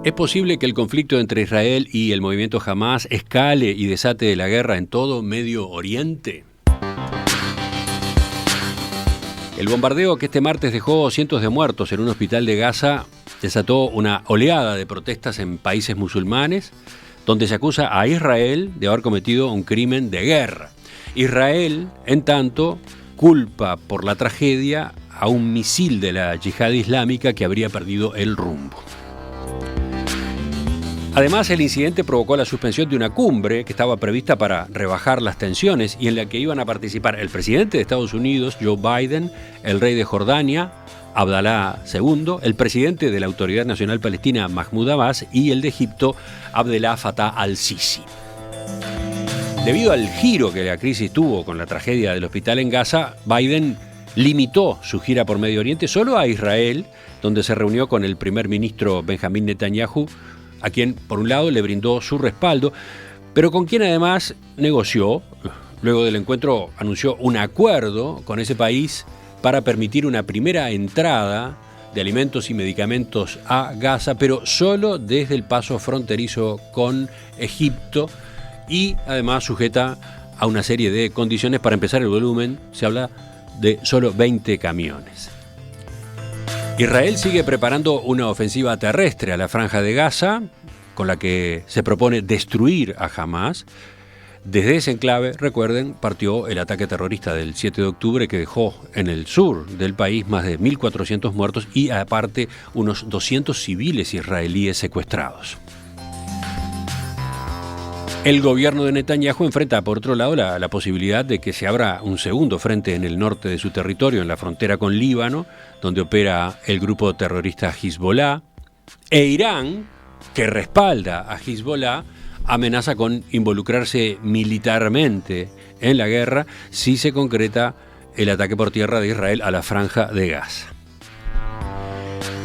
¿Es posible que el conflicto entre Israel y el movimiento Hamás escale y desate la guerra en todo Medio Oriente? El bombardeo que este martes dejó cientos de muertos en un hospital de Gaza desató una oleada de protestas en países musulmanes, donde se acusa a Israel de haber cometido un crimen de guerra. Israel, en tanto, culpa por la tragedia a un misil de la yihad islámica que habría perdido el rumbo. Además, el incidente provocó la suspensión de una cumbre que estaba prevista para rebajar las tensiones y en la que iban a participar el presidente de Estados Unidos, Joe Biden, el rey de Jordania, Abdalá II, el presidente de la Autoridad Nacional Palestina, Mahmoud Abbas, y el de Egipto, Abdel Fattah al-Sisi. Debido al giro que la crisis tuvo con la tragedia del hospital en Gaza, Biden limitó su gira por Medio Oriente solo a Israel, donde se reunió con el primer ministro Benjamín Netanyahu, a quien, por un lado, le brindó su respaldo, pero con quien además negoció. Luego del encuentro anunció un acuerdo con ese país para permitir una primera entrada de alimentos y medicamentos a Gaza, pero solo desde el paso fronterizo con Egipto y además sujeta a una serie de condiciones. Para empezar el volumen, se habla de solo 20 camiones. Israel sigue preparando una ofensiva terrestre a la Franja de Gaza, con la que se propone destruir a Hamás. Desde ese enclave, recuerden, partió el ataque terrorista del 7 de octubre que dejó en el sur del país más de 1.400 muertos y aparte unos 200 civiles israelíes secuestrados. El gobierno de Netanyahu enfrenta, por otro lado, la posibilidad de que se abra un segundo frente en el norte de su territorio, en la frontera con Líbano, donde opera el grupo terrorista Hezbollah, e Irán, que respalda a Hezbollah, amenaza con involucrarse militarmente en la guerra si se concreta el ataque por tierra de Israel a la Franja de Gaza.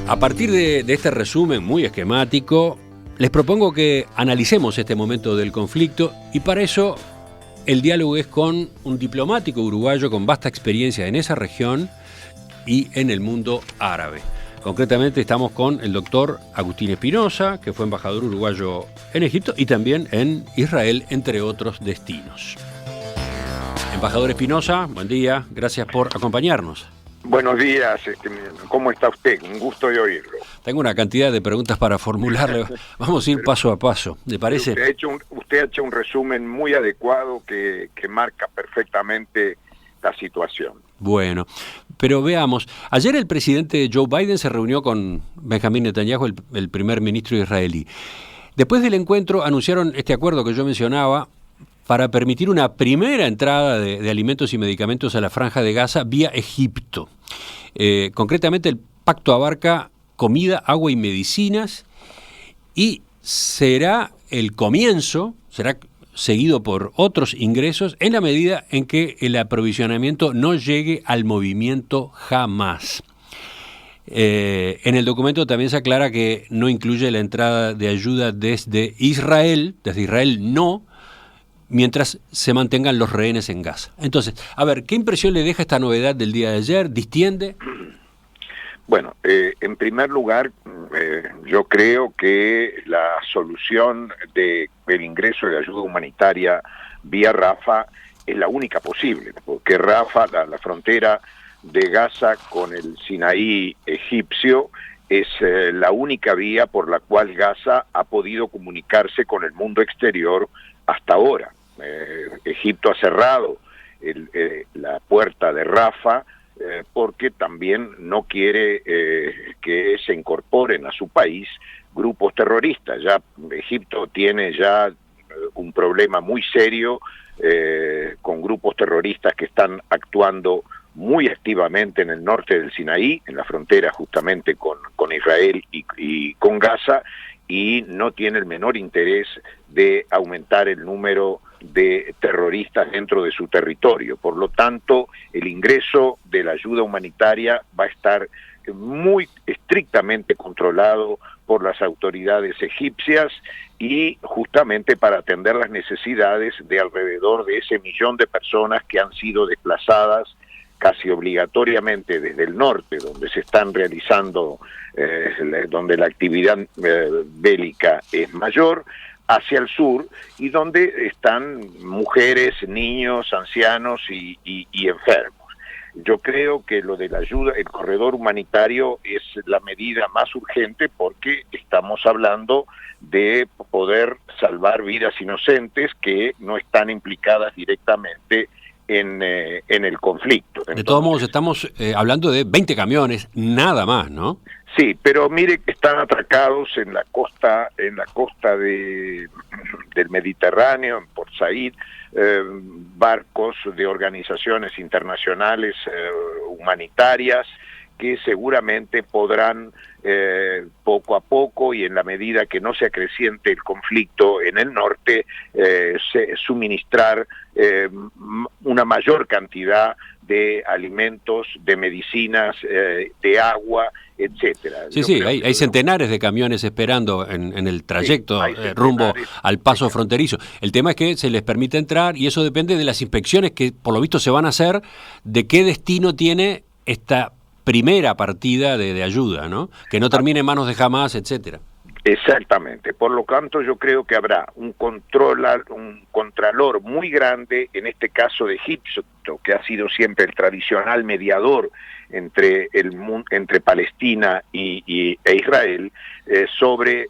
A partir de este resumen muy esquemático, les propongo que analicemos este momento del conflicto y para eso el diálogo es con un diplomático uruguayo con vasta experiencia en esa región y en el mundo árabe. Concretamente estamos con el doctor Agustín Espinosa, que fue embajador uruguayo en Egipto y también en Israel, entre otros destinos. Embajador Espinosa, buen día, gracias por acompañarnos. Buenos días, ¿cómo está usted? Un gusto de oírlo. Tengo una cantidad de preguntas para formularle. Vamos a ir paso a paso, ¿le parece? Usted ha hecho un resumen muy adecuado que marca perfectamente la situación. Bueno, pero veamos. Ayer el presidente Joe Biden se reunió con Benjamín Netanyahu, el primer ministro israelí. Después del encuentro anunciaron este acuerdo que yo mencionaba para permitir una primera entrada de alimentos y medicamentos a la Franja de Gaza vía Egipto. Concretamente el pacto abarca comida, agua y medicinas y será el comienzo, será seguido por otros ingresos en la medida en que el aprovisionamiento no llegue al movimiento Hamás. En el documento también se aclara que no incluye la entrada de ayuda desde Israel no, mientras se mantengan los rehenes en Gaza. Entonces, a ver, ¿qué impresión le deja esta novedad del día de ayer? ¿Distiende? Bueno, en primer lugar, yo creo que la solución del ingreso de ayuda humanitaria vía Rafah es la única posible, porque Rafah, la frontera de Gaza con el Sinaí egipcio, es la única vía por la cual Gaza ha podido comunicarse con el mundo exterior hasta ahora. Egipto ha cerrado la puerta de Rafah porque también no quiere que se incorporen a su país grupos terroristas. Ya Egipto tiene ya un problema muy serio con grupos terroristas que están actuando muy activamente en el norte del Sinaí, en la frontera justamente con Israel y con Gaza, y no tiene el menor interés de aumentar el número de terroristas dentro de su territorio. Por lo tanto, el ingreso de la ayuda humanitaria va a estar muy estrictamente controlado por las autoridades egipcias y justamente para atender las necesidades de alrededor de ese 1 millón de personas que han sido desplazadas casi obligatoriamente desde el norte, donde se están realizando, donde la actividad bélica es mayor, hacia el sur, y donde están mujeres, niños, ancianos y enfermos. Yo creo que lo de la ayuda, el corredor humanitario es la medida más urgente porque estamos hablando de poder salvar vidas inocentes que no están implicadas directamente en el conflicto. Entonces, de todos modos, estamos hablando de 20 camiones, nada más, ¿no? Sí, pero mire que están atracados en la costa del Mediterráneo, en Port Said, barcos de organizaciones internacionales humanitarias que seguramente podrán poco a poco y en la medida que no se acreciente el conflicto en el norte, suministrar una mayor cantidad de alimentos, de medicinas, de agua, etcétera. Sí, hay centenares de camiones esperando en el trayecto rumbo al paso fronterizo. El tema es que se les permite entrar y eso depende de las inspecciones que por lo visto se van a hacer, de qué destino tiene esta primera partida de ayuda, ¿no? Que no termine en manos de Hamás, etcétera. Exactamente, por lo tanto yo creo que habrá un contralor muy grande, en este caso de Egipto, que ha sido siempre el tradicional mediador entre Palestina e Israel, sobre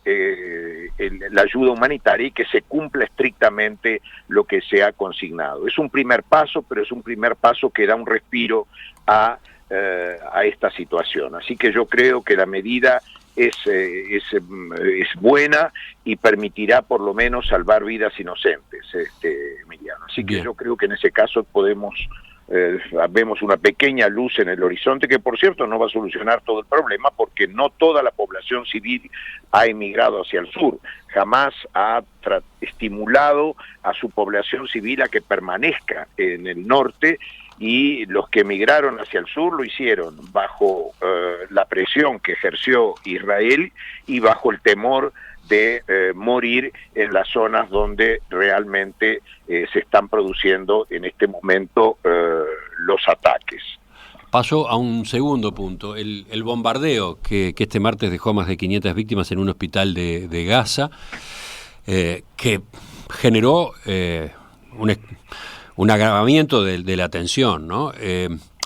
la ayuda humanitaria y que se cumpla estrictamente lo que se ha consignado. Es un primer paso, pero es un primer paso que da un respiro a esta situación. Así que yo creo que la medida es buena y permitirá por lo menos salvar vidas inocentes, Emiliano. Así que yo creo que en ese caso vemos una pequeña luz en el horizonte, que por cierto no va a solucionar todo el problema, porque no toda la población civil ha emigrado hacia el sur. Jamás ha estimulado a su población civil a que permanezca en el norte, y los que emigraron hacia el sur lo hicieron bajo la presión que ejerció Israel y bajo el temor de morir en las zonas donde realmente se están produciendo en este momento los ataques. Paso a un segundo punto, el bombardeo que este martes dejó más de 500 víctimas en un hospital de Gaza, que generó un agravamiento de la tensión, ¿no?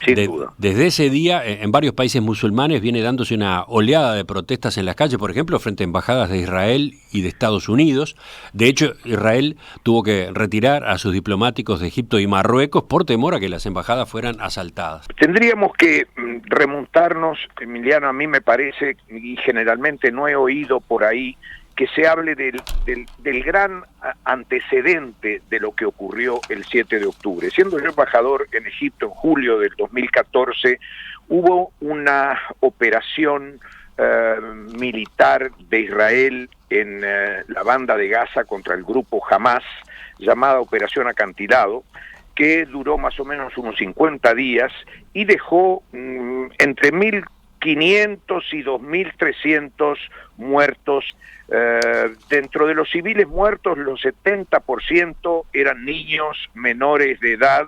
Sin duda. Desde ese día, en varios países musulmanes viene dándose una oleada de protestas en las calles, por ejemplo, frente a embajadas de Israel y de Estados Unidos. De hecho, Israel tuvo que retirar a sus diplomáticos de Egipto y Marruecos por temor a que las embajadas fueran asaltadas. Tendríamos que remontarnos, Emiliano, a mí me parece, y generalmente no he oído por ahí, que se hable del gran antecedente de lo que ocurrió el 7 de octubre. Siendo yo embajador en Egipto en julio del 2014, hubo una operación militar de Israel en la banda de Gaza contra el grupo Hamás, llamada Operación Acantilado, que duró más o menos unos 50 días y dejó entre 1.500 y 2.300 muertos. Dentro de los civiles muertos, los 70% eran niños menores de edad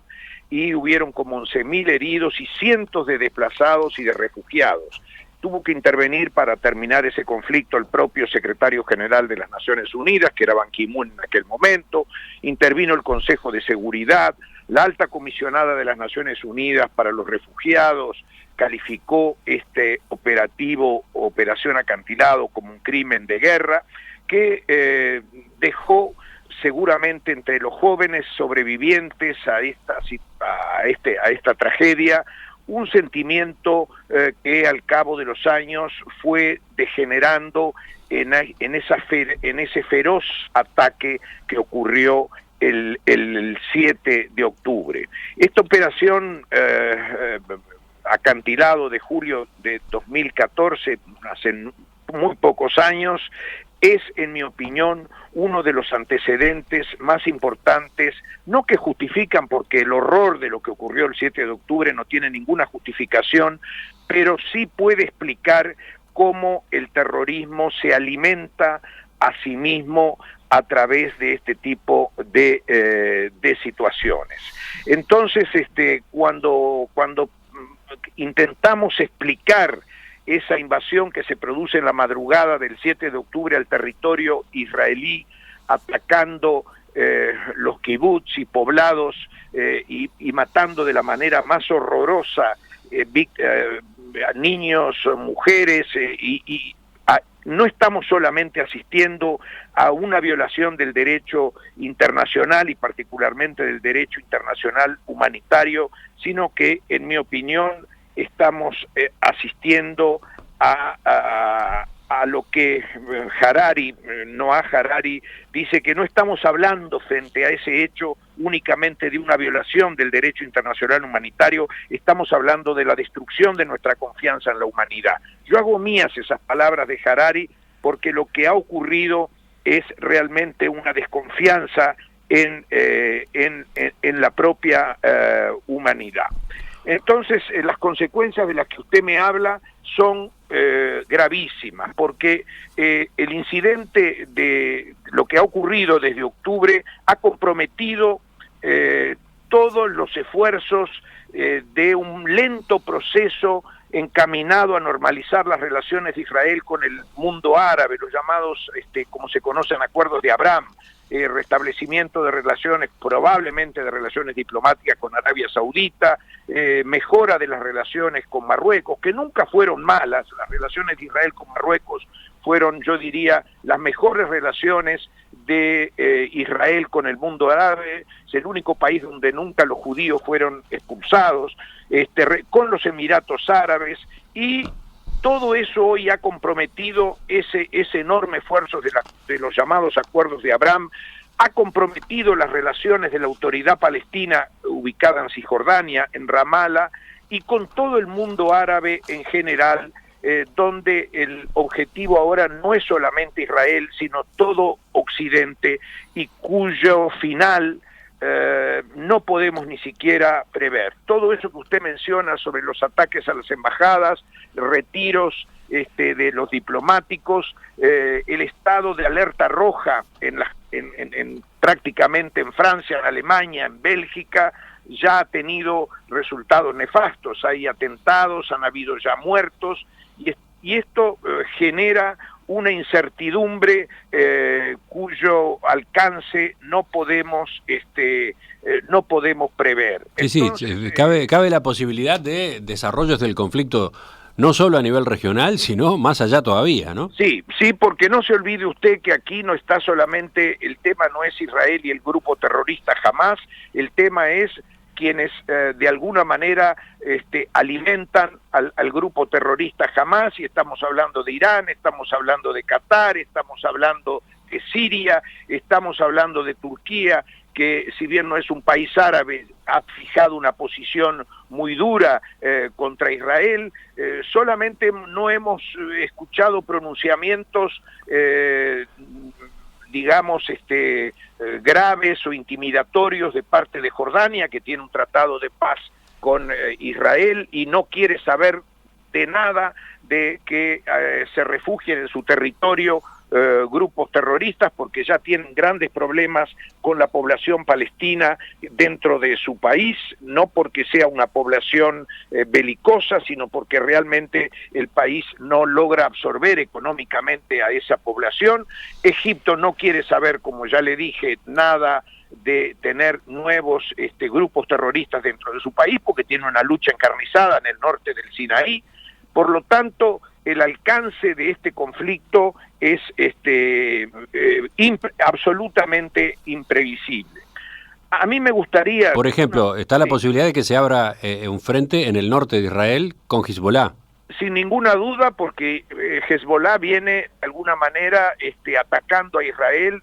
y hubieron como 11.000 heridos y cientos de desplazados y de refugiados. Tuvo que intervenir para terminar ese conflicto el propio secretario general de las Naciones Unidas, que era Ban Ki-moon en aquel momento. Intervino el Consejo de Seguridad, la alta comisionada de las Naciones Unidas para los refugiados calificó este operativo, Operación Acantilado, como un crimen de guerra que dejó seguramente entre los jóvenes sobrevivientes a esta tragedia un sentimiento que al cabo de los años fue degenerando en ese feroz ataque que ocurrió el 7 de octubre. Esta operación Acantilado de julio de 2014, hace muy pocos años, es, en mi opinión, uno de los antecedentes más importantes, no que justifican, porque el horror de lo que ocurrió el 7 de octubre no tiene ninguna justificación, pero sí puede explicar cómo el terrorismo se alimenta a sí mismo a través de este tipo de situaciones. Entonces, cuando intentamos explicar esa invasión que se produce en la madrugada del 7 de octubre al territorio israelí, atacando los kibutz y poblados y matando de la manera más horrorosa a niños, mujeres, no estamos solamente asistiendo a una violación del derecho internacional y particularmente del derecho internacional humanitario, sino que, en mi opinión, estamos asistiendo a lo que Noah Harari dice, que no estamos hablando frente a ese hecho únicamente de una violación del derecho internacional humanitario, estamos hablando de la destrucción de nuestra confianza en la humanidad. Yo hago mías esas palabras de Harari porque lo que ha ocurrido es realmente una desconfianza en la propia humanidad. Entonces, las consecuencias de las que usted me habla son gravísimas, porque el incidente de lo que ha ocurrido desde octubre ha comprometido todos los esfuerzos de un lento proceso encaminado a normalizar las relaciones de Israel con el mundo árabe, los llamados, como se conocen, acuerdos de Abraham, restablecimiento de relaciones, probablemente de relaciones diplomáticas con Arabia Saudita, mejora de las relaciones con Marruecos, que nunca fueron malas. Las relaciones de Israel con Marruecos fueron, yo diría, las mejores relaciones de Israel con el mundo árabe. Es el único país donde nunca los judíos fueron expulsados, con los Emiratos Árabes, y todo eso hoy ha comprometido ese enorme esfuerzo de los llamados acuerdos de Abraham, ha comprometido las relaciones de la autoridad palestina ubicada en Cisjordania, en Ramallah, y con todo el mundo árabe en general, donde el objetivo ahora no es solamente Israel, sino todo Occidente, y cuyo final no podemos ni siquiera prever. Todo eso que usted menciona sobre los ataques a las embajadas, retiros de los diplomáticos, el estado de alerta roja prácticamente en Francia, en Alemania, en Bélgica, ya ha tenido resultados nefastos. Hay atentados, han habido ya muertos, y esto genera una incertidumbre cuyo alcance no podemos prever. Entonces, cabe la posibilidad de desarrollos del conflicto no solo a nivel regional, sino más allá todavía, ¿no? Sí, porque no se olvide usted que aquí no está solamente, el tema no es Israel y el grupo terrorista Hamás, el tema es quienes de alguna manera alimentan al grupo terrorista Hamás, y estamos hablando de Irán, estamos hablando de Qatar, estamos hablando de Siria, estamos hablando de Turquía, que si bien no es un país árabe, ha fijado una posición muy dura contra Israel. Solamente no hemos escuchado pronunciamientos digamos, graves o intimidatorios de parte de Jordania, que tiene un tratado de paz con Israel y no quiere saber de nada de que se refugien en su territorio grupos terroristas, porque ya tienen grandes problemas con la población palestina dentro de su país, no porque sea una población belicosa, sino porque realmente el país no logra absorber económicamente a esa población. Egipto no quiere saber, como ya le dije, nada de tener nuevos grupos terroristas dentro de su país, porque tiene una lucha encarnizada en el norte del Sinaí. Por lo tanto, el alcance de este conflicto es absolutamente imprevisible. A mí me gustaría... Por ejemplo, está la posibilidad de que se abra un frente en el norte de Israel con Hezbollah. Sin ninguna duda, porque Hezbollah viene de alguna manera atacando a Israel.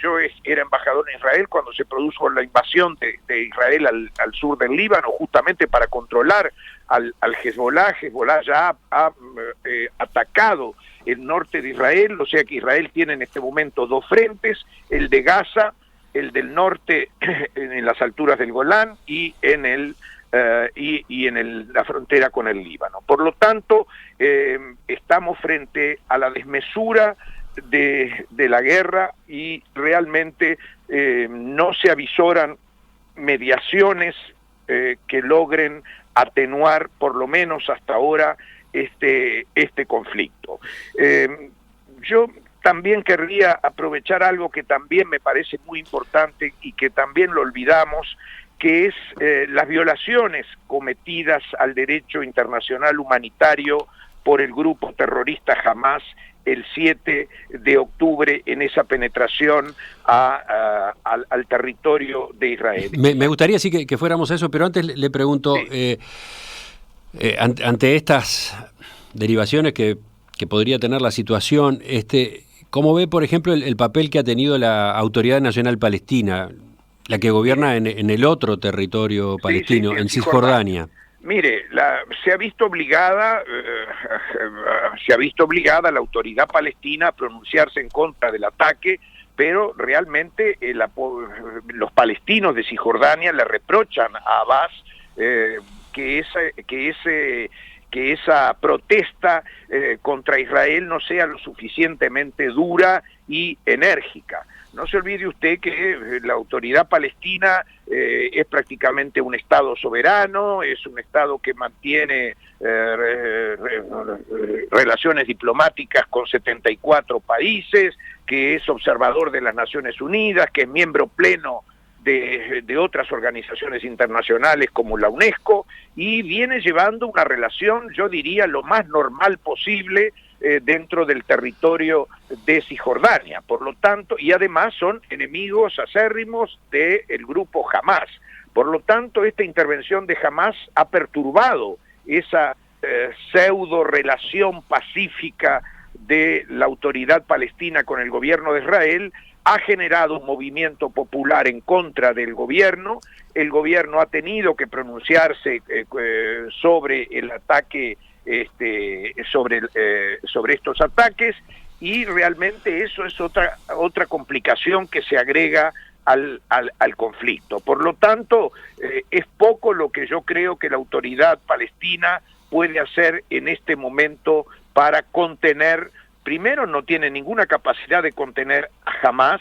Yo era embajador en Israel cuando se produjo la invasión de Israel al sur del Líbano, justamente para controlar al Hezbollah. Hezbollah ya ha atacado el norte de Israel, o sea que Israel tiene en este momento dos frentes, el de Gaza, el del norte en las alturas del Golán, y en la frontera con el Líbano. Por lo tanto, estamos frente a la desmesura de la guerra y realmente no se avisoran mediaciones que logren atenuar por lo menos hasta ahora este conflicto. Yo también querría aprovechar algo que también me parece muy importante y que también lo olvidamos, que es las violaciones cometidas al derecho internacional humanitario por el grupo terrorista Hamás el 7 de octubre en esa penetración al territorio de Israel. Me gustaría sí que fuéramos a eso, pero antes le pregunto, sí. Ante estas derivaciones que podría tener la situación, ¿cómo ve, por ejemplo, el papel que ha tenido la Autoridad Nacional Palestina, la que gobierna en el otro territorio palestino, en Cisjordania? Mire, se ha visto obligada la autoridad palestina a pronunciarse en contra del ataque, pero realmente los palestinos de Cisjordania le reprochan a Abbas que esa protesta contra Israel no sea lo suficientemente dura y enérgica. No se olvide usted que la autoridad palestina es prácticamente un Estado soberano, es un Estado que mantiene relaciones diplomáticas con 74 países, que es observador de las Naciones Unidas, que es miembro pleno de otras organizaciones internacionales como la UNESCO, y viene llevando una relación, yo diría, lo más normal posible dentro del territorio de Cisjordania. Por lo tanto, y además son enemigos acérrimos del grupo Hamás. Por lo tanto, esta intervención de Hamás ha perturbado esa pseudo relación pacífica de la autoridad palestina con el gobierno de Israel, ha generado un movimiento popular en contra del gobierno. El gobierno ha tenido que pronunciarse sobre el ataque, sobre estos ataques, y realmente eso es otra complicación que se agrega al conflicto. Por lo tanto, es poco lo que yo creo que la autoridad palestina puede hacer en este momento para contener. Primero, no tiene ninguna capacidad de contener a Hamás,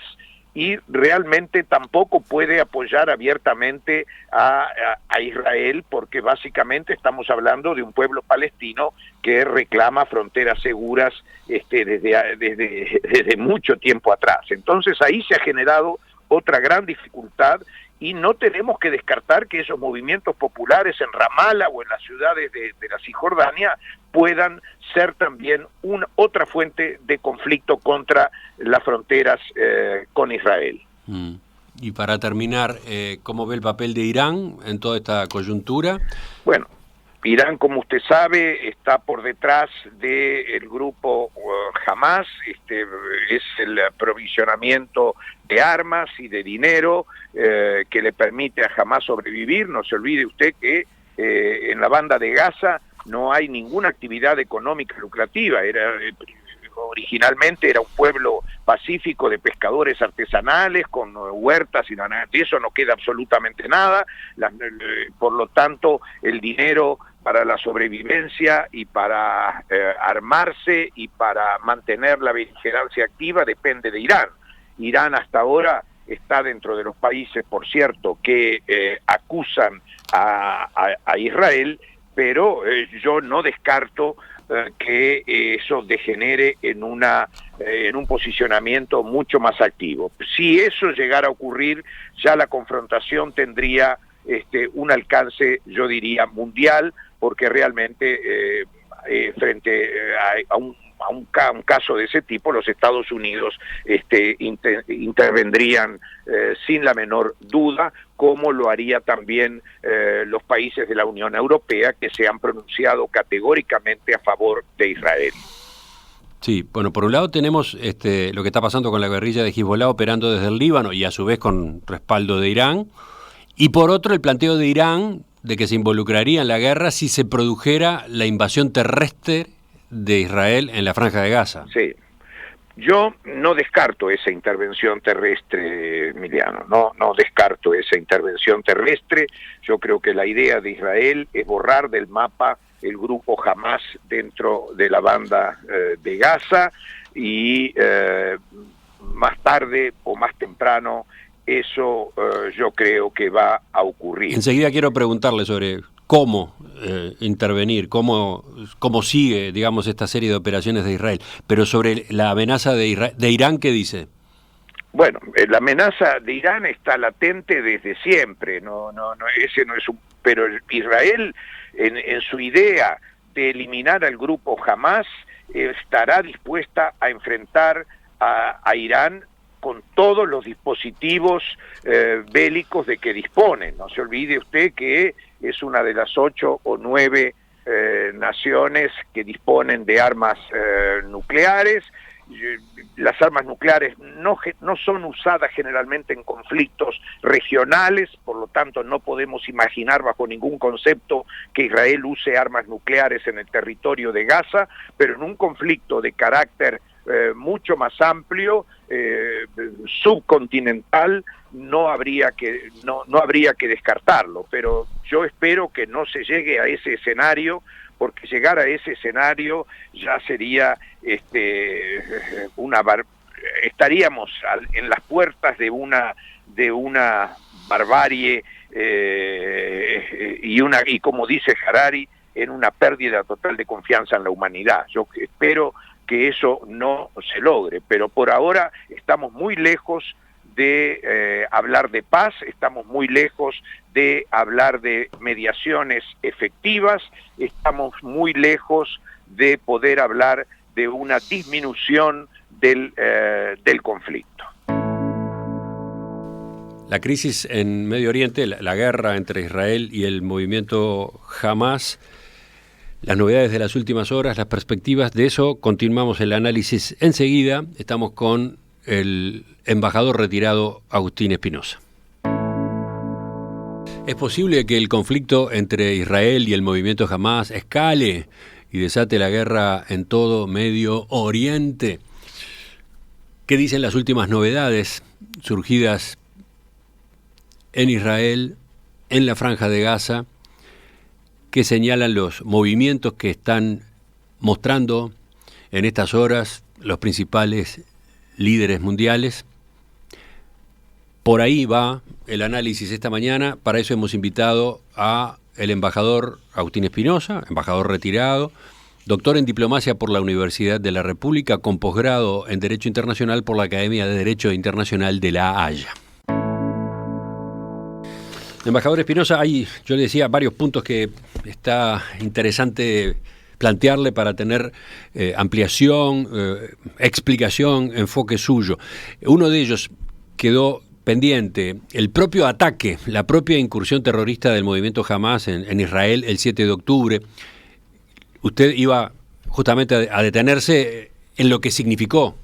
y realmente tampoco puede apoyar abiertamente a Israel, porque básicamente estamos hablando de un pueblo palestino que reclama fronteras seguras desde mucho tiempo atrás. Entonces ahí se ha generado otra gran dificultad, y no tenemos que descartar que esos movimientos populares en Ramallah o en las ciudades de la Cisjordania puedan ser también otra fuente de conflicto contra las fronteras con Israel. Y para terminar, ¿cómo ve el papel de Irán en toda esta coyuntura? Bueno, Irán, como usted sabe, está por detrás del grupo Hamás, es el aprovisionamiento de armas y de dinero que le permite a Hamás sobrevivir. No se olvide usted que en la banda de Gaza no hay ninguna actividad económica lucrativa. Originalmente era un pueblo pacífico de pescadores artesanales con huertas, y de eso no queda absolutamente nada. Por lo tanto, el dinero para la sobrevivencia y para armarse y para mantener la beligerancia activa depende de Irán. Irán hasta ahora está dentro de los países, por cierto, que acusan a Israel, pero yo no descarto que eso degenere en un posicionamiento mucho más activo. Si eso llegara a ocurrir, ya la confrontación tendría un alcance, yo diría, mundial, porque realmente frente a un caso de ese tipo, los Estados Unidos intervendrían sin la menor duda, como lo haría también los países de la Unión Europea, que se han pronunciado categóricamente a favor de Israel. Sí, bueno, por un lado tenemos lo que está pasando con la guerrilla de Hezbollah operando desde el Líbano y a su vez con respaldo de Irán, y por otro el planteo de Irán de que se involucraría en la guerra si se produjera la invasión terrestre de Israel en la Franja de Gaza. Sí, yo no descarto esa intervención terrestre, Emiliano, no descarto esa intervención terrestre. Yo creo que la idea de Israel es borrar del mapa el grupo Hamás dentro de la banda de Gaza, y más tarde o más temprano eso yo creo que va a ocurrir. Enseguida quiero preguntarle sobre cómo intervenir, cómo sigue, digamos, esta serie de operaciones de Israel, pero sobre la amenaza de Irán, ¿qué dice? Bueno, la amenaza de Irán está latente desde siempre, ese no es un, pero Israel en su idea de eliminar al grupo Hamás estará dispuesta a enfrentar a Irán con todos los dispositivos bélicos de que disponen. No se olvide usted que es una de las 8 o 9 naciones que disponen de armas nucleares. Las armas nucleares no son usadas generalmente en conflictos regionales, por lo tanto no podemos imaginar bajo ningún concepto que Israel use armas nucleares en el territorio de Gaza, pero en un conflicto de carácter mucho más amplio, subcontinental, no habría que descartarlo, pero yo espero que no se llegue a ese escenario, porque llegar a ese escenario ya sería estaríamos en las puertas de una barbarie y como dice Harari, en una pérdida total de confianza en la humanidad. Yo espero que eso no se logre, pero por ahora estamos muy lejos de hablar de paz, estamos muy lejos de hablar de mediaciones efectivas, estamos muy lejos de poder hablar de una disminución del conflicto. La crisis en Medio Oriente, la guerra entre Israel y el movimiento Hamás, las novedades de las últimas horas, las perspectivas, de eso continuamos el análisis enseguida. Estamos con el embajador retirado Agustín Espinosa. ¿Es posible que el conflicto entre Israel y el movimiento Hamás escale y desate la guerra en todo Medio Oriente? ¿Qué dicen las últimas novedades surgidas en Israel, en la Franja de Gaza, que señalan los movimientos que están mostrando en estas horas los principales líderes mundiales? Por ahí va el análisis esta mañana. Para eso hemos invitado a el embajador Agustín Espinosa, embajador retirado, doctor en diplomacia por la Universidad de la República, con posgrado en Derecho Internacional por la Academia de Derecho Internacional de La Haya. Embajador Espinosa, hay, yo le decía, varios puntos que está interesante plantearle para tener ampliación, explicación, enfoque suyo. Uno de ellos quedó pendiente, el propio ataque, la propia incursión terrorista del movimiento Hamás en Israel el 7 de octubre. Usted iba justamente a detenerse en lo que significó.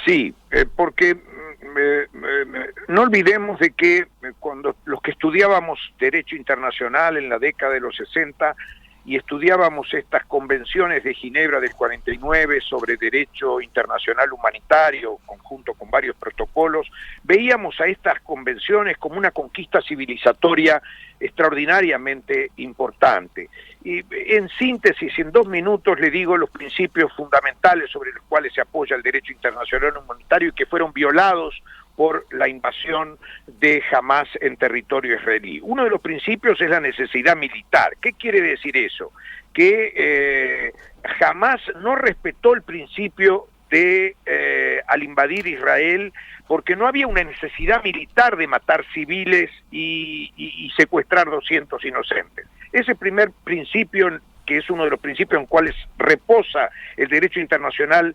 Sí, porque no olvidemos de que cuando los que estudiábamos Derecho Internacional en la década de los 60 y estudiábamos estas convenciones de Ginebra del 49 sobre derecho internacional humanitario, conjunto con varios protocolos, veíamos a estas convenciones como una conquista civilizatoria extraordinariamente importante. Y en síntesis, en 2 minutos le digo los principios fundamentales sobre los cuales se apoya el derecho internacional humanitario y que fueron violados por la invasión de Hamás en territorio israelí. Uno de los principios es la necesidad militar. ¿Qué quiere decir eso? Que Hamás no respetó el principio de al invadir Israel porque no había una necesidad militar de matar civiles y secuestrar 200 inocentes. Ese primer principio, que es uno de los principios en cuales reposa el derecho internacional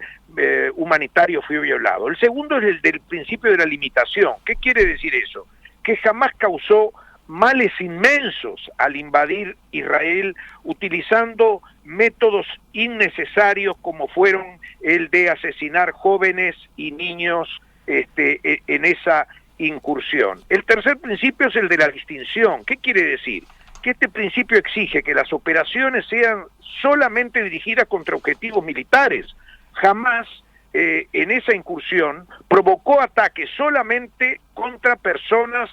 humanitario, fue violado. El segundo es el del principio de la limitación. ¿Qué quiere decir eso? Que jamás causó males inmensos al invadir Israel utilizando métodos innecesarios como fueron el de asesinar jóvenes y niños en esa incursión. El tercer principio es el de la distinción. ¿Qué quiere decir? Que este principio exige que las operaciones sean solamente dirigidas contra objetivos militares. Jamás en esa incursión provocó ataques solamente contra personas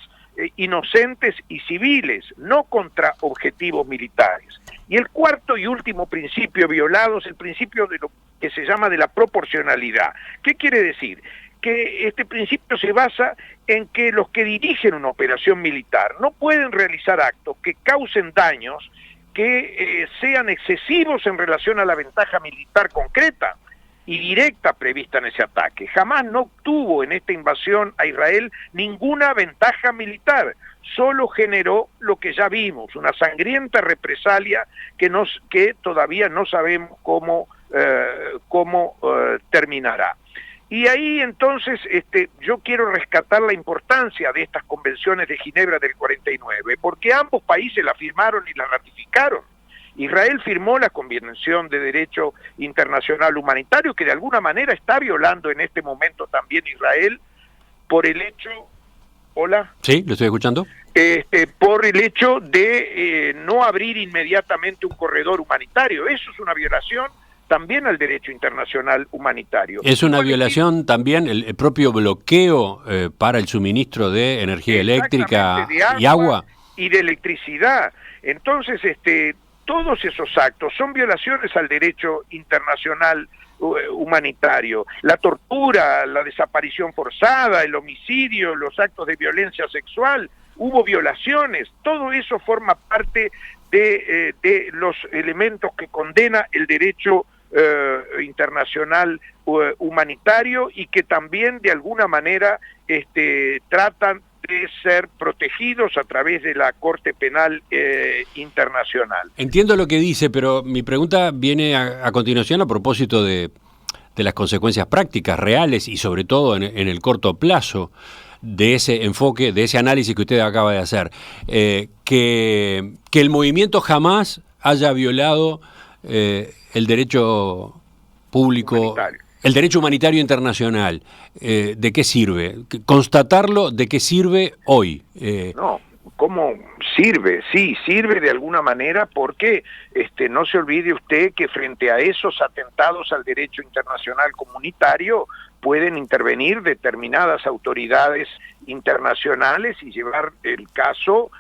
inocentes y civiles, no contra objetivos militares. Y el cuarto y último principio violado es el principio de lo que se llama de la proporcionalidad. ¿Qué quiere decir? Que este principio se basa en que los que dirigen una operación militar no pueden realizar actos que causen daños que sean excesivos en relación a la ventaja militar concreta y directa prevista en ese ataque. Jamás no obtuvo en esta invasión a Israel ninguna ventaja militar, solo generó lo que ya vimos, una sangrienta represalia que todavía no sabemos cómo terminará. Y ahí entonces yo quiero rescatar la importancia de estas convenciones de Ginebra del 49, porque ambos países la firmaron y la ratificaron. Israel firmó la Convención de Derecho Internacional Humanitario, que de alguna manera está violando en este momento también Israel, por el hecho... ¿Hola? Sí, lo estoy escuchando. Por el hecho de no abrir inmediatamente un corredor humanitario. Eso es una violación también al derecho internacional humanitario. Es una violación también el propio bloqueo para el suministro de energía eléctrica y agua. Y de electricidad. Entonces, todos esos actos son violaciones al derecho internacional humanitario. La tortura, la desaparición forzada, el homicidio, los actos de violencia sexual, hubo violaciones. Todo eso forma parte de los elementos que condena el derecho internacional humanitario y que también de alguna manera tratan de ser protegidos a través de la Corte Penal Internacional. Entiendo lo que dice, pero mi pregunta viene a continuación a propósito de las consecuencias prácticas, reales y sobre todo en el corto plazo de ese enfoque, de ese análisis que usted acaba de hacer. Que el movimiento jamás haya violado el derecho público, humanitario. El derecho humanitario internacional, ¿de qué sirve? Constatarlo, ¿de qué sirve hoy? No, ¿cómo sirve? Sí, sirve de alguna manera porque no se olvide usted que frente a esos atentados al derecho internacional comunitario pueden intervenir determinadas autoridades internacionales y llevar el caso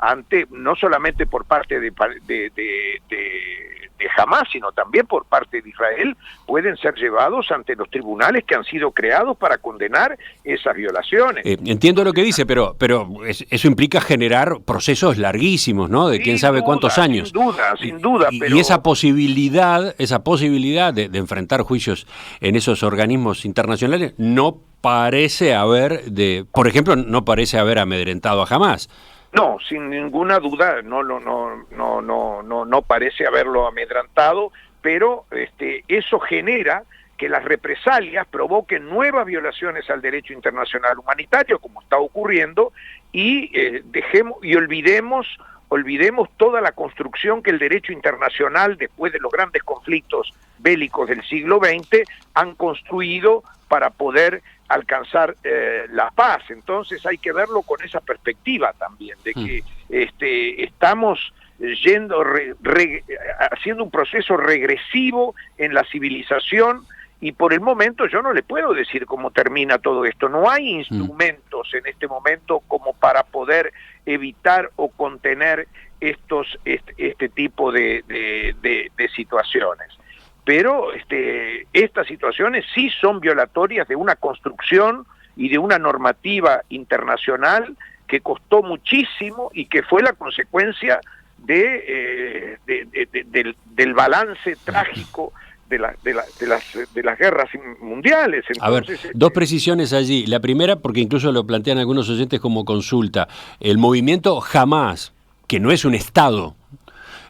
ante, no solamente por parte de Hamás, sino también por parte de Israel, pueden ser llevados ante los tribunales que han sido creados para condenar esas violaciones. Entiendo lo que dice, pero eso implica generar procesos larguísimos, ¿no? De quién sabe cuántos años. Sin duda. Pero... Y esa posibilidad de enfrentar juicios en esos organismos internacionales no parece haber, por ejemplo, no parece haber amedrentado a Hamás. No, sin ninguna duda, no parece haberlo amedrentado, pero eso genera que las represalias provoquen nuevas violaciones al derecho internacional humanitario, como está ocurriendo, y olvidemos toda la construcción que el derecho internacional, después de los grandes conflictos bélicos del siglo XX, han construido para poder alcanzar la paz. Entonces hay que verlo con esa perspectiva también, de que estamos haciendo un proceso regresivo en la civilización, y por el momento yo no le puedo decir cómo termina todo esto. No hay instrumentos en este momento como para poder evitar o contener este tipo de situaciones. Pero estas situaciones sí son violatorias de una construcción y de una normativa internacional que costó muchísimo y que fue la consecuencia del balance trágico de las guerras mundiales. Entonces, a ver, dos precisiones allí. La primera, porque incluso lo plantean algunos oyentes como consulta. El movimiento Hamás, que no es un Estado,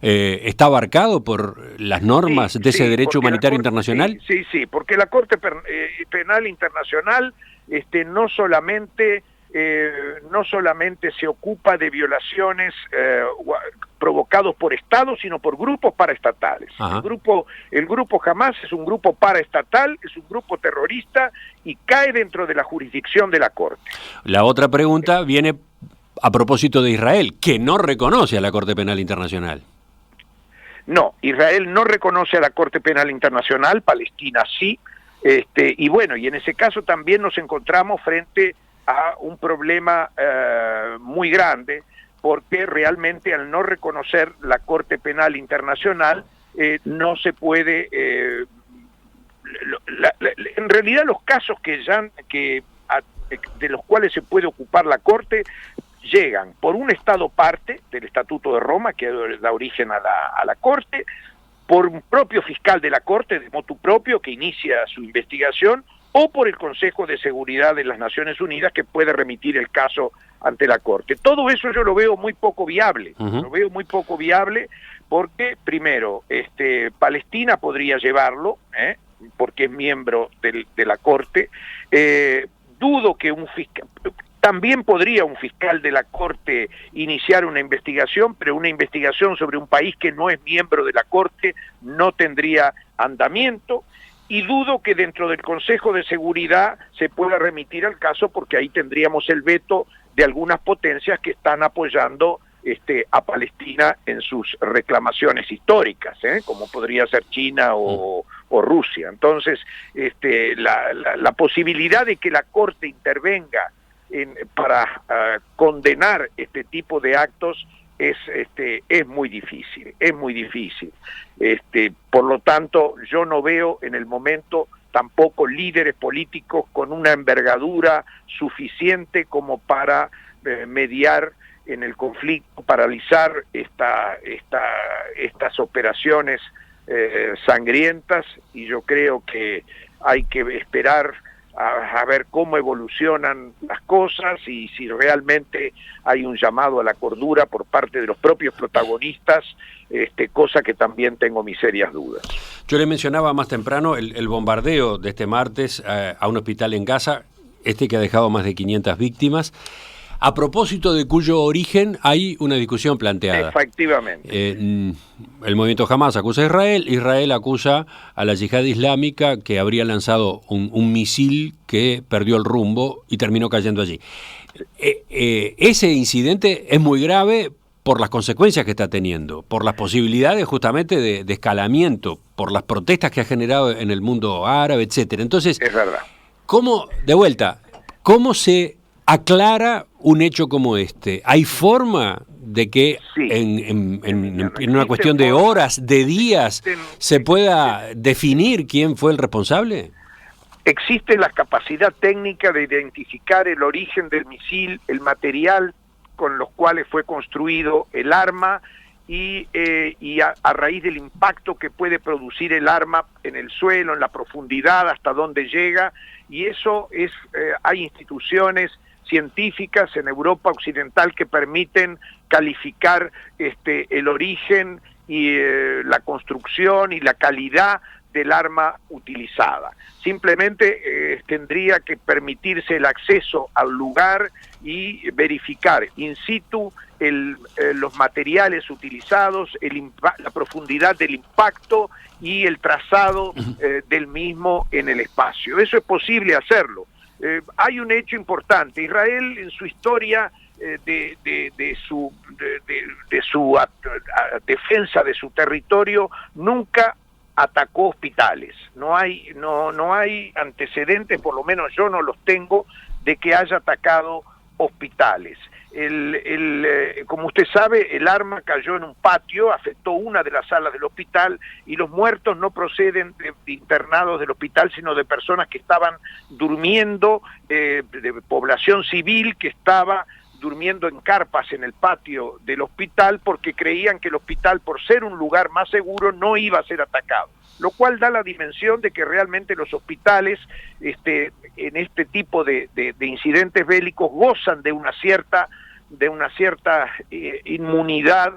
¿está abarcado por las normas de ese derecho humanitario internacional? Sí, porque la Corte Penal Internacional no solamente se ocupa de violaciones provocados por Estados, sino por grupos paraestatales. El grupo Hamás es un grupo paraestatal, es un grupo terrorista y cae dentro de la jurisdicción de la Corte. La otra pregunta viene a propósito de Israel, que no reconoce a la Corte Penal Internacional. No, Israel no reconoce a la Corte Penal Internacional, Palestina sí, y en ese caso también nos encontramos frente a un problema muy grande, porque realmente al no reconocer la Corte Penal Internacional no se puede... en realidad los casos de los cuales se puede ocupar la Corte llegan por un Estado parte del Estatuto de Roma, que da origen a la Corte, por un propio fiscal de la Corte, de motu propio, que inicia su investigación, o por el Consejo de Seguridad de las Naciones Unidas, que puede remitir el caso ante la Corte. Todo eso yo lo veo muy poco viable, lo veo muy poco viable porque, primero, Palestina podría llevarlo, porque es miembro de la Corte. Dudo que un fiscal... También podría un fiscal de la Corte iniciar una investigación, pero una investigación sobre un país que no es miembro de la Corte no tendría andamiento, y dudo que dentro del Consejo de Seguridad se pueda remitir al caso, porque ahí tendríamos el veto de algunas potencias que están apoyando a Palestina en sus reclamaciones históricas, como podría ser China o Rusia. Entonces, la posibilidad de que la Corte intervenga para condenar este tipo de actos es muy difícil, por lo tanto yo no veo en el momento tampoco líderes políticos con una envergadura suficiente como para mediar en el conflicto, paralizar estas operaciones sangrientas, y yo creo que hay que esperar a ver cómo evolucionan las cosas y si realmente hay un llamado a la cordura por parte de los propios protagonistas, cosa que también tengo mis serias dudas. Yo le mencionaba más temprano el bombardeo de este martes a un hospital en Gaza, que ha dejado más de 500 víctimas. A propósito de cuyo origen hay una discusión planteada. Efectivamente. El movimiento Hamas acusa a Israel acusa a la Yihad Islámica que habría lanzado un misil que perdió el rumbo y terminó cayendo allí. Ese incidente es muy grave por las consecuencias que está teniendo, por las posibilidades justamente de escalamiento, por las protestas que ha generado en el mundo árabe, etcétera. Entonces, es verdad. ¿cómo se aclara un hecho como este? ¿Hay forma de que sí, en una cuestión de horas, de días, se pueda definir quién fue el responsable? Existe la capacidad técnica de identificar el origen del misil, el material con los cuales fue construido el arma y a raíz del impacto que puede producir el arma en el suelo, en la profundidad, hasta dónde llega, y eso hay instituciones científicas en Europa Occidental que permiten calificar el origen y la construcción y la calidad del arma utilizada. Simplemente tendría que permitirse el acceso al lugar y verificar in situ los materiales utilizados, la profundidad del impacto y el trazado del mismo en el espacio. Eso es posible hacerlo. Hay un hecho importante. Israel en su historia de su defensa de su territorio nunca atacó hospitales. No hay antecedentes, por lo menos yo no los tengo, de que haya atacado hospitales. Como usted sabe, el arma cayó en un patio, afectó una de las salas del hospital, y los muertos no proceden de internados del hospital, sino de personas que estaban durmiendo, de población civil que estaba durmiendo en carpas en el patio del hospital, porque creían que el hospital, por ser un lugar más seguro, no iba a ser atacado, lo cual da la dimensión de que realmente los hospitales en este tipo de incidentes bélicos gozan de una cierta inmunidad,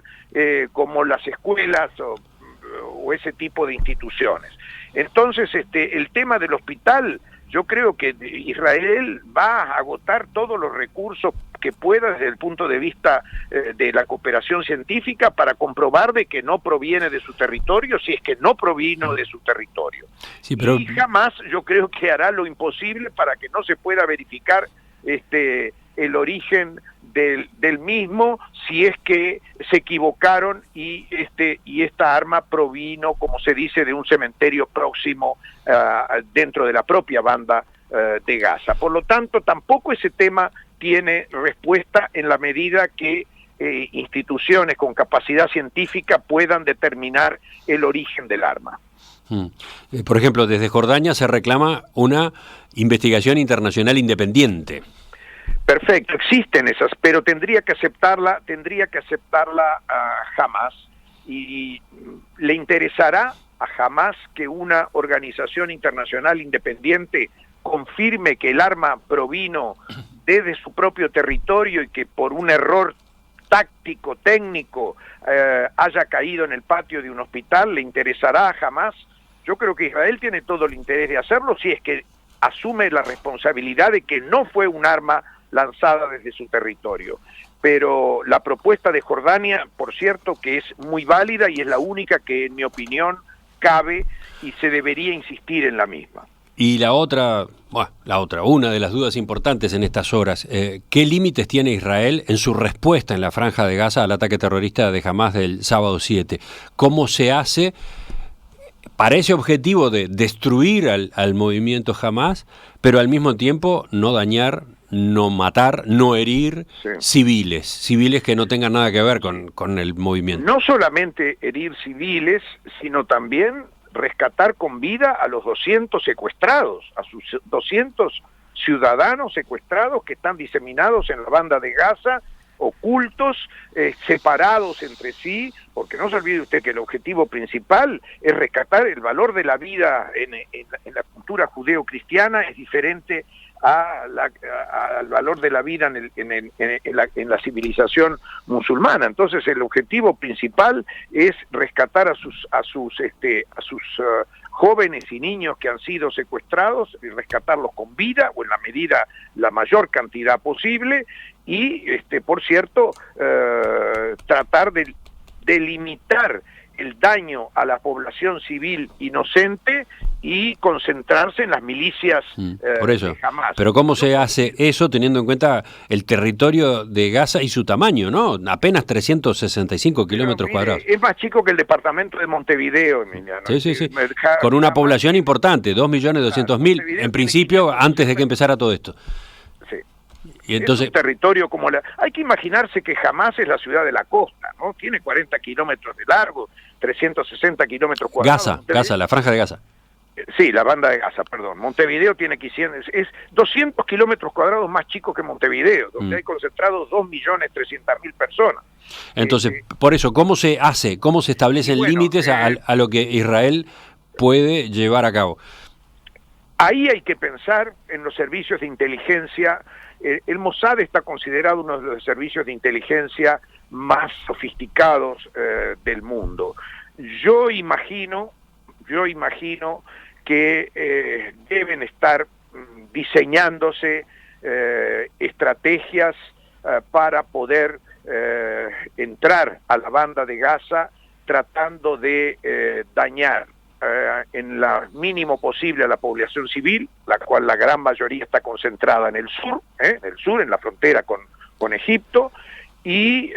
como las escuelas o ese tipo de instituciones. Entonces el tema del hospital, yo creo que Israel va a agotar todos los recursos que pueda desde el punto de vista de la cooperación científica para comprobar de que no proviene de su territorio, si es que no provino de su territorio. Sí, pero... Y jamás yo creo que hará lo imposible para que no se pueda verificar el origen del mismo, si es que se equivocaron y esta arma provino, como se dice, de un cementerio próximo dentro de la propia banda de Gaza. Por lo tanto, tampoco ese tema tiene respuesta en la medida que instituciones con capacidad científica puedan determinar el origen del arma. Por ejemplo, desde Jordania se reclama una investigación internacional independiente. Perfecto, existen esas, pero tendría que aceptarla a Hamás, y le interesará a Hamás que una organización internacional independiente confirme que el arma provino desde su propio territorio y que por un error táctico, técnico, haya caído en el patio de un hospital. ¿Le interesará a Hamás? Yo creo que Israel tiene todo el interés de hacerlo si es que asume la responsabilidad de que no fue un arma lanzada desde su territorio. Pero la propuesta de Jordania, por cierto, que es muy válida y es la única que, en mi opinión, cabe y se debería insistir en la misma. Y una de las dudas importantes en estas horas, ¿qué límites tiene Israel en su respuesta en la Franja de Gaza al ataque terrorista de Hamás del sábado 7? ¿Cómo se hace para ese objetivo de destruir al movimiento Hamás, pero al mismo tiempo no dañar, no matar, no herir civiles que no tengan nada que ver con el movimiento? No solamente herir civiles, sino también rescatar con vida a los 200 secuestrados, a sus 200 ciudadanos secuestrados que están diseminados en la banda de Gaza, ocultos, separados entre sí, porque no se olvide usted que el objetivo principal es rescatar el valor de la vida en la cultura judeo-cristiana, es diferente al valor de la vida en la civilización musulmana. Entonces el objetivo principal es rescatar a sus jóvenes y niños que han sido secuestrados y rescatarlos con vida o en la mayor cantidad posible y por cierto tratar de limitar el daño a la población civil inocente y concentrarse en las milicias por eso. de Hamás. Pero ¿cómo se hace eso teniendo en cuenta el territorio de Gaza y su tamaño, ¿no? Apenas 365 kilómetros cuadrados. Es más chico que el departamento de Montevideo, Emiliano. Sí. Con una población importante, 2.200.000, en principio, antes de que empezara todo esto. Y entonces, es un territorio como hay que imaginarse que Hamás es la ciudad de la costa, ¿no? Tiene 40 kilómetros de largo, 360 kilómetros cuadrados. Gaza, la Franja de Gaza. Sí, la banda de Gaza, perdón. Montevideo tiene es 200 kilómetros cuadrados más chico que Montevideo, donde hay concentrados 2.300.000 personas. Entonces, por eso, ¿cómo se hace? ¿Cómo se establecen límites a lo que Israel puede llevar a cabo? Ahí hay que pensar en los servicios de inteligencia. El Mossad está considerado uno de los servicios de inteligencia más sofisticados del mundo. Yo imagino que deben estar diseñándose estrategias para poder entrar a la banda de Gaza tratando de dañar en lo mínimo posible a la población civil, la cual la gran mayoría está concentrada en el sur, en la frontera con Egipto, y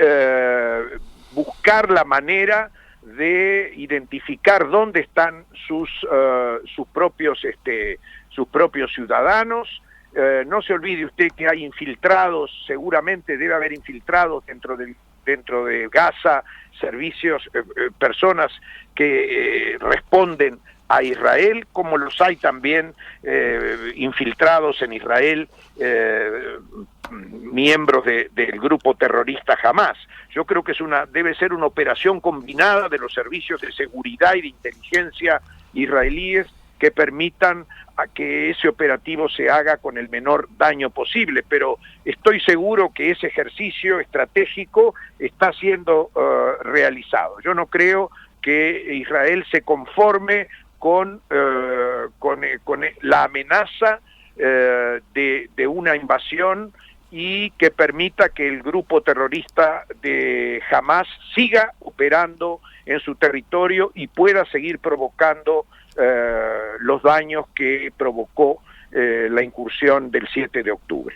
buscar la manera de identificar dónde están sus propios ciudadanos. No se olvide usted que hay infiltrados, seguramente debe haber infiltrados dentro de Gaza, servicios, personas que responden a Israel, como los hay también infiltrados en Israel, miembros del grupo terrorista Hamás. Yo creo que debe ser una operación combinada de los servicios de seguridad y de inteligencia israelíes que permitan a que ese operativo se haga con el menor daño posible, pero estoy seguro que ese ejercicio estratégico está siendo realizado. Yo no creo que Israel se conforme con la amenaza de una invasión y que permita que el grupo terrorista de Hamás siga operando en su territorio y pueda seguir provocando los daños que provocó la incursión del 7 de octubre.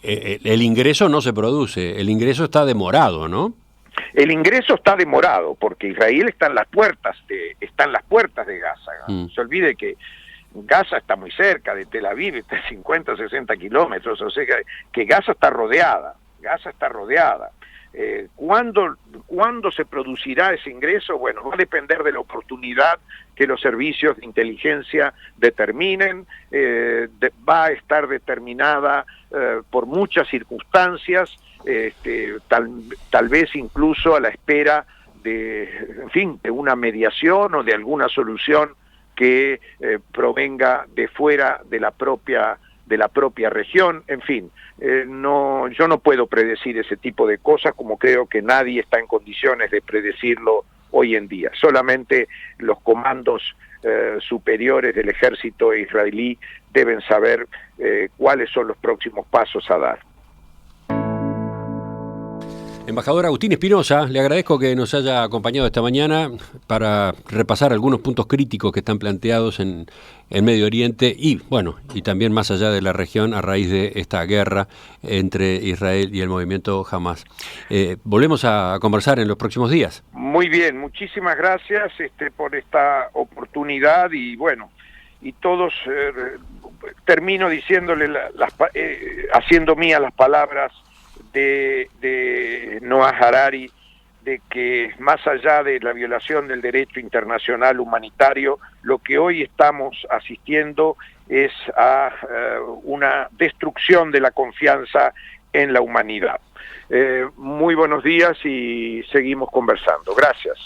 El ingreso no se produce, el ingreso está demorado, ¿no? El ingreso está demorado porque Israel está en las puertas de Gaza. No se olvide que Gaza está muy cerca de Tel Aviv, está a 50, 60 kilómetros, o sea que Gaza está rodeada. ¿Cuándo se producirá ese ingreso? Bueno, va a depender de la oportunidad que los servicios de inteligencia determinen, va a estar determinada por muchas circunstancias, tal vez incluso a la espera de una mediación o de alguna solución que provenga de fuera de la propia región. En fin, yo no puedo predecir ese tipo de cosas, como creo que nadie está en condiciones de predecirlo hoy en día. Solamente los comandos superiores del ejército israelí deben saber cuáles son los próximos pasos a dar. Embajador Agustín Espinosa, le agradezco que nos haya acompañado esta mañana para repasar algunos puntos críticos que están planteados en Medio Oriente y también más allá de la región a raíz de esta guerra entre Israel y el movimiento Hamas. Volvemos a conversar en los próximos días. Muy bien, muchísimas gracias por esta oportunidad y todos termino diciéndole haciendo mías las palabras de Noah Harari, de que más allá de la violación del derecho internacional humanitario, lo que hoy estamos asistiendo es a una destrucción de la confianza en la humanidad. Muy buenos días y seguimos conversando. Gracias.